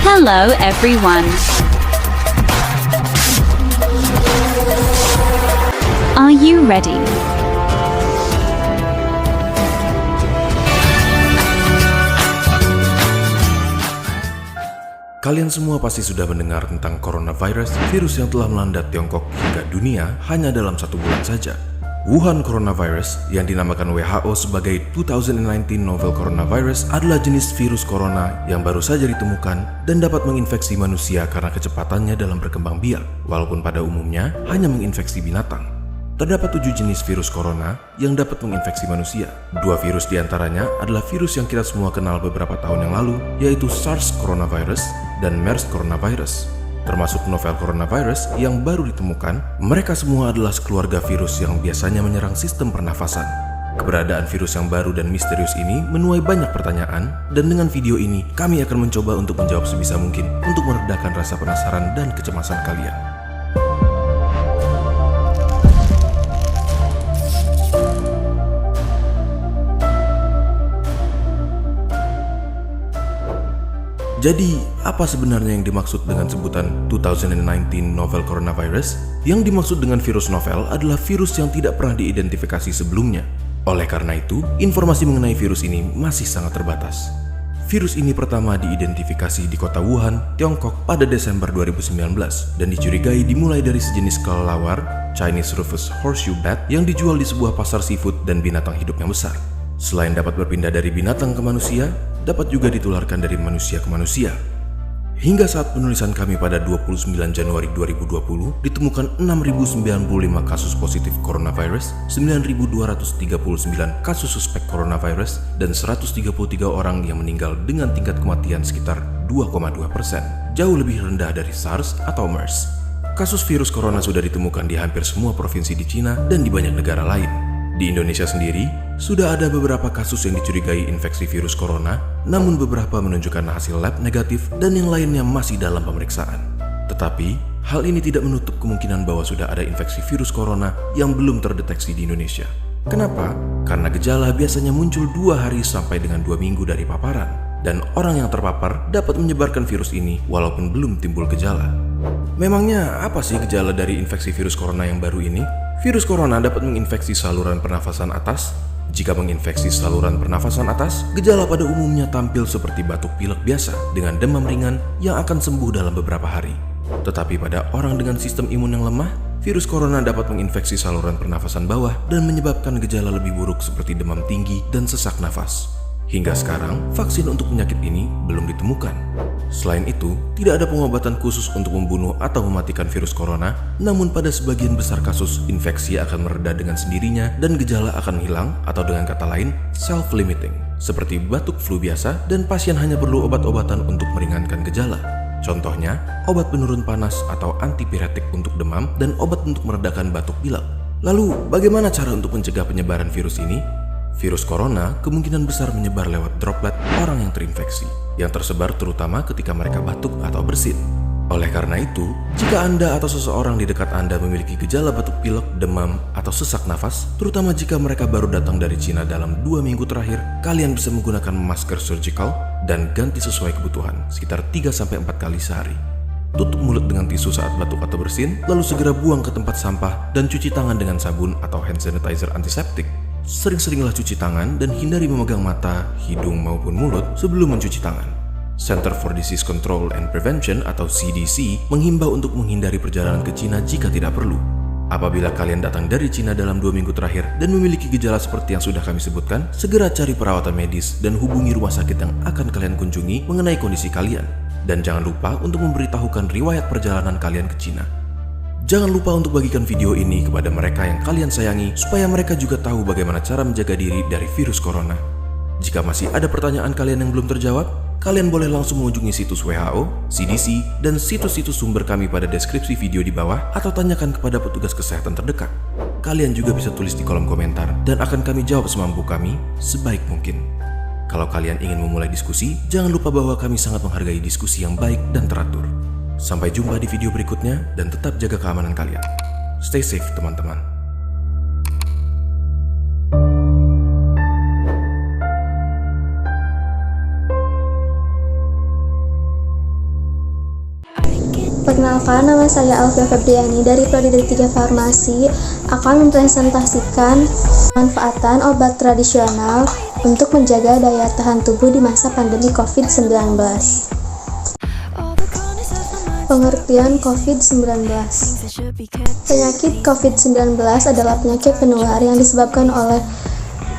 Hello everyone. Are you ready? Kalian semua pasti sudah mendengar tentang coronavirus, virus yang telah melanda Tiongkok hingga dunia hanya dalam 1 bulan saja. Wuhan coronavirus, yang dinamakan WHO sebagai 2019 novel coronavirus, adalah jenis virus corona yang baru saja ditemukan dan dapat menginfeksi manusia karena kecepatannya dalam berkembang biak, walaupun pada umumnya hanya menginfeksi binatang. Terdapat 7 jenis virus corona yang dapat menginfeksi manusia. 2 virus diantaranya adalah virus yang kita semua kenal beberapa tahun yang lalu, yaitu SARS coronavirus dan MERS coronavirus. Termasuk novel coronavirus yang baru ditemukan, mereka semua adalah sekeluarga virus yang biasanya menyerang sistem pernafasan. Keberadaan virus yang baru dan misterius ini menuai banyak pertanyaan, dan dengan video ini kami akan mencoba untuk menjawab sebisa mungkin untuk meredakan rasa penasaran dan kecemasan kalian. Jadi, apa sebenarnya yang dimaksud dengan sebutan 2019 novel coronavirus? Yang dimaksud dengan virus novel adalah virus yang tidak pernah diidentifikasi sebelumnya. Oleh karena itu, informasi mengenai virus ini masih sangat terbatas. Virus ini pertama diidentifikasi di kota Wuhan, Tiongkok pada Desember 2019 dan dicurigai dimulai dari sejenis kelelawar, Chinese Rufous Horseshoe Bat, yang dijual di sebuah pasar seafood dan binatang hidup yang besar. Selain dapat berpindah dari binatang ke manusia, dapat juga ditularkan dari manusia ke manusia. Hingga saat penulisan kami pada 29 Januari 2020, ditemukan 6.095 kasus positif coronavirus, 9.239 kasus suspek coronavirus, dan 133 orang yang meninggal dengan tingkat kematian sekitar 2,2%, jauh lebih rendah dari SARS atau MERS. Kasus virus corona sudah ditemukan di hampir semua provinsi di Cina dan di banyak negara lain. Di Indonesia sendiri, sudah ada beberapa kasus yang dicurigai infeksi virus corona, namun beberapa menunjukkan hasil lab negatif dan yang lainnya masih dalam pemeriksaan. Tetapi, hal ini tidak menutup kemungkinan bahwa sudah ada infeksi virus corona yang belum terdeteksi di Indonesia. Kenapa? Karena gejala biasanya muncul 2 hari sampai dengan 2 minggu dari paparan, dan orang yang terpapar dapat menyebarkan virus ini walaupun belum timbul gejala. Memangnya apa sih gejala dari infeksi virus corona yang baru ini? Virus corona dapat menginfeksi saluran pernafasan atas. Jika menginfeksi saluran pernafasan atas, gejala pada umumnya tampil seperti batuk pilek biasa dengan demam ringan yang akan sembuh dalam beberapa hari. Tetapi pada orang dengan sistem imun yang lemah, virus corona dapat menginfeksi saluran pernafasan bawah dan menyebabkan gejala lebih buruk seperti demam tinggi dan sesak nafas. Hingga sekarang, vaksin untuk penyakit ini belum ditemukan. Selain itu, tidak ada pengobatan khusus untuk membunuh atau mematikan virus corona, namun pada sebagian besar kasus, infeksi akan mereda dengan sendirinya dan gejala akan hilang, atau dengan kata lain, self-limiting, seperti batuk flu biasa, dan pasien hanya perlu obat-obatan untuk meringankan gejala. Contohnya, obat penurun panas atau antipiretik untuk demam dan obat untuk meredakan batuk pilek. Lalu, bagaimana cara untuk mencegah penyebaran virus ini? Virus corona kemungkinan besar menyebar lewat droplet orang yang terinfeksi, yang tersebar terutama ketika mereka batuk atau bersin. Oleh karena itu, jika Anda atau seseorang di dekat Anda memiliki gejala batuk pilek, demam, atau sesak nafas, terutama jika mereka baru datang dari Cina dalam 2 minggu terakhir, kalian bisa menggunakan masker surgical dan ganti sesuai kebutuhan, sekitar 3-4 kali sehari. Tutup mulut dengan tisu saat batuk atau bersin, lalu segera buang ke tempat sampah dan cuci tangan dengan sabun atau hand sanitizer antiseptik. Sering-seringlah cuci tangan dan hindari memegang mata, hidung maupun mulut sebelum mencuci tangan. Center for Disease Control and Prevention atau CDC menghimbau untuk menghindari perjalanan ke Cina jika tidak perlu. Apabila kalian datang dari Cina dalam 2 minggu terakhir dan memiliki gejala seperti yang sudah kami sebutkan, segera cari perawatan medis dan hubungi rumah sakit yang akan kalian kunjungi mengenai kondisi kalian. Dan jangan lupa untuk memberitahukan riwayat perjalanan kalian ke Cina. Jangan lupa untuk bagikan video ini kepada mereka yang kalian sayangi supaya mereka juga tahu bagaimana cara menjaga diri dari virus corona. Jika masih ada pertanyaan kalian yang belum terjawab, kalian boleh langsung mengunjungi situs WHO, CDC, dan situs-situs sumber kami pada deskripsi video di bawah atau tanyakan kepada petugas kesehatan terdekat. Kalian juga bisa tulis di kolom komentar dan akan kami jawab semampu kami sebaik mungkin. Kalau kalian ingin memulai diskusi, jangan lupa bahwa kami sangat menghargai diskusi yang baik dan teratur. Sampai jumpa di video berikutnya dan tetap jaga keamanan kalian. Stay safe teman-teman. Perkenalkan, nama saya Alfia Febriani dari Prodi D3 Farmasi akan mempresentasikan manfaatan obat tradisional untuk menjaga daya tahan tubuh di masa pandemi COVID-19. Pengertian COVID-19. Penyakit COVID-19 adalah penyakit penular yang disebabkan oleh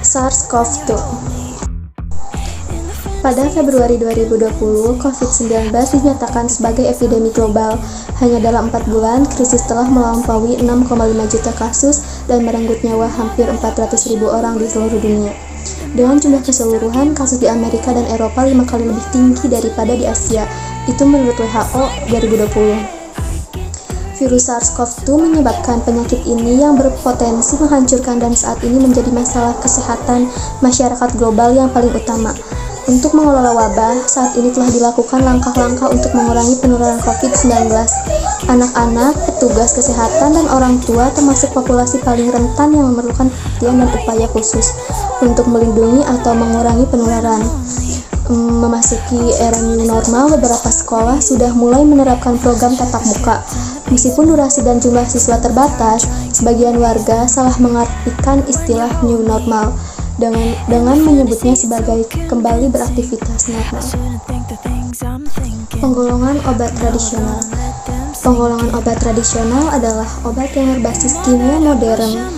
SARS-CoV-2. Pada Februari 2020, COVID-19 dinyatakan sebagai epidemi global. Hanya dalam 4 bulan, krisis telah melampaui 6,5 juta kasus dan merenggut nyawa hampir 400.000 orang di seluruh dunia. Dengan jumlah keseluruhan, kasus di Amerika dan Eropa 5 kali lebih tinggi daripada di Asia. Itu menurut WHO 2020. Virus SARS-CoV-2 menyebabkan penyakit ini yang berpotensi menghancurkan dan saat ini menjadi masalah kesehatan masyarakat global yang paling utama. Untuk mengelola wabah, saat ini telah dilakukan langkah-langkah untuk mengurangi penularan COVID-19. Anak-anak, petugas kesehatan, dan orang tua termasuk populasi paling rentan yang memerlukan perhatian dan upaya khusus untuk melindungi atau mengurangi penularan. Memasuki era new normal, beberapa sekolah sudah mulai menerapkan program tatap muka. Meskipun durasi dan jumlah siswa terbatas, sebagian warga salah mengartikan istilah new normal dengan menyebutnya sebagai kembali beraktivitas normal. Penggolongan obat tradisional. Penggolongan obat tradisional adalah obat yang berbasis kimia modern,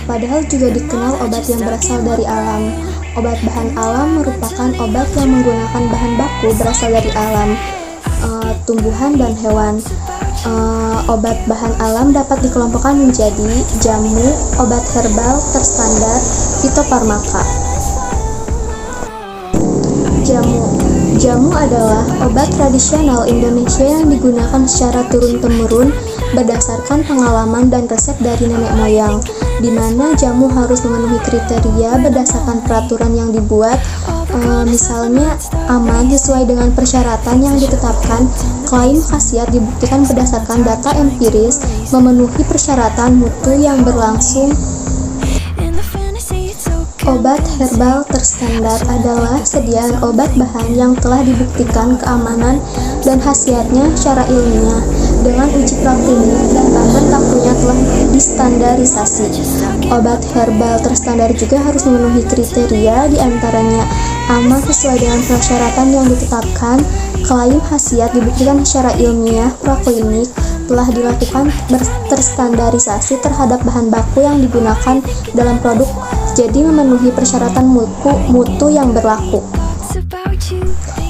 padahal juga dikenal obat yang berasal dari alam. Obat bahan alam merupakan obat yang menggunakan bahan baku berasal dari alam, tumbuhan dan hewan. Obat bahan alam dapat dikelompokkan menjadi jamu, obat herbal terstandar, fitofarmaka. Jamu adalah obat tradisional Indonesia yang digunakan secara turun-temurun berdasarkan pengalaman dan resep dari nenek moyang, di mana jamu harus memenuhi kriteria berdasarkan peraturan yang dibuat, misalnya aman sesuai dengan persyaratan yang ditetapkan, klaim khasiat dibuktikan berdasarkan data empiris, memenuhi persyaratan mutu yang berlangsung. Obat herbal terstandar adalah sediaan obat bahan yang telah dibuktikan keamanan dan khasiatnya secara ilmiah dengan uji praklinik dan bahan bakunya telah distandarisasi. Obat herbal terstandar juga harus memenuhi kriteria diantaranya aman sesuai dengan persyaratan yang ditetapkan, klaim khasiat dibuktikan secara ilmiah praklinik, telah dilakukan terstandarisasi terhadap bahan baku yang digunakan dalam produk, jadi memenuhi persyaratan mutu yang berlaku.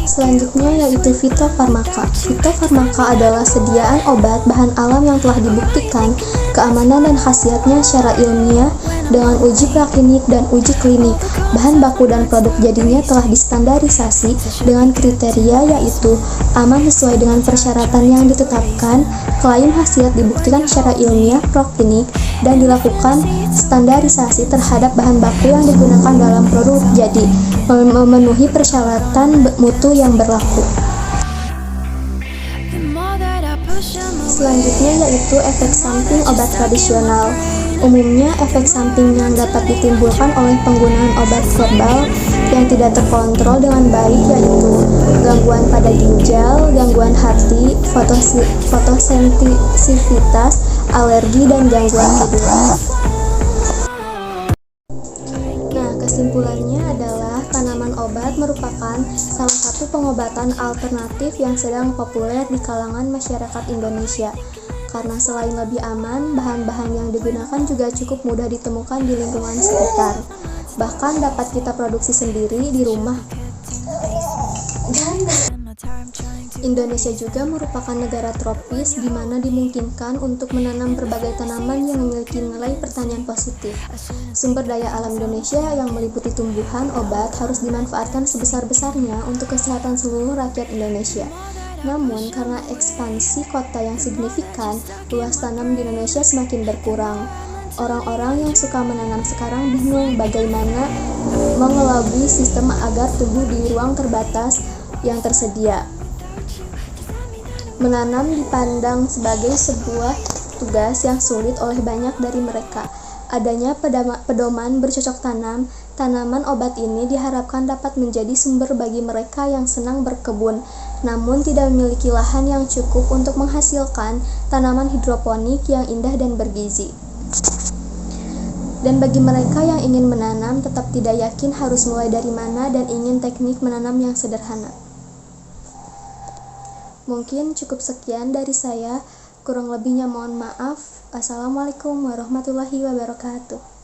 Selanjutnya yaitu fitofarmaka. Fitofarmaka adalah sediaan obat bahan alam yang telah dibuktikan keamanan dan khasiatnya secara ilmiah dengan uji praklinik dan uji klinik. Bahan baku dan produk jadinya telah distandarisasi dengan kriteria yaitu aman sesuai dengan persyaratan yang ditetapkan, klaim khasiat dibuktikan secara ilmiah praklinik, dan dilakukan standarisasi terhadap bahan baku yang digunakan dalam produk jadi memenuhi persyaratan mutu yang berlaku. Selanjutnya yaitu efek samping obat tradisional. Umumnya efek samping yang dapat ditimbulkan oleh penggunaan obat herbal yang tidak terkontrol dengan baik yaitu gangguan pada ginjal, gangguan hati, fotosensitivitas, alergi, dan gangguan tidur. Nah, kesimpulannya adalah tanaman obat merupakan salah satu pengobatan alternatif yang sedang populer di kalangan masyarakat Indonesia. Karena selain lebih aman, bahan-bahan yang digunakan juga cukup mudah ditemukan di lingkungan sekitar. Bahkan dapat kita produksi sendiri di rumah. Indonesia juga merupakan negara tropis di mana dimungkinkan untuk menanam berbagai tanaman yang memiliki nilai pertanian positif. Sumber daya alam Indonesia yang meliputi tumbuhan, obat harus dimanfaatkan sebesar-besarnya untuk kesehatan seluruh rakyat Indonesia. Namun, karena ekspansi kota yang signifikan, luas tanam di Indonesia semakin berkurang. Orang-orang yang suka menanam sekarang bingung bagaimana mengelabui sistem agar tumbuh di ruang terbatas yang tersedia. Menanam dipandang sebagai sebuah tugas yang sulit oleh banyak dari mereka. Adanya pedoman bercocok tanam, tanaman obat ini diharapkan dapat menjadi sumber bagi mereka yang senang berkebun. namun tidak memiliki lahan yang cukup untuk menghasilkan tanaman hidroponik yang indah dan bergizi. Dan bagi mereka yang ingin menanam tetap tidak yakin harus mulai dari mana dan ingin teknik menanam yang sederhana. Mungkin cukup sekian dari saya, kurang lebihnya mohon maaf. Assalamualaikum warahmatullahi wabarakatuh.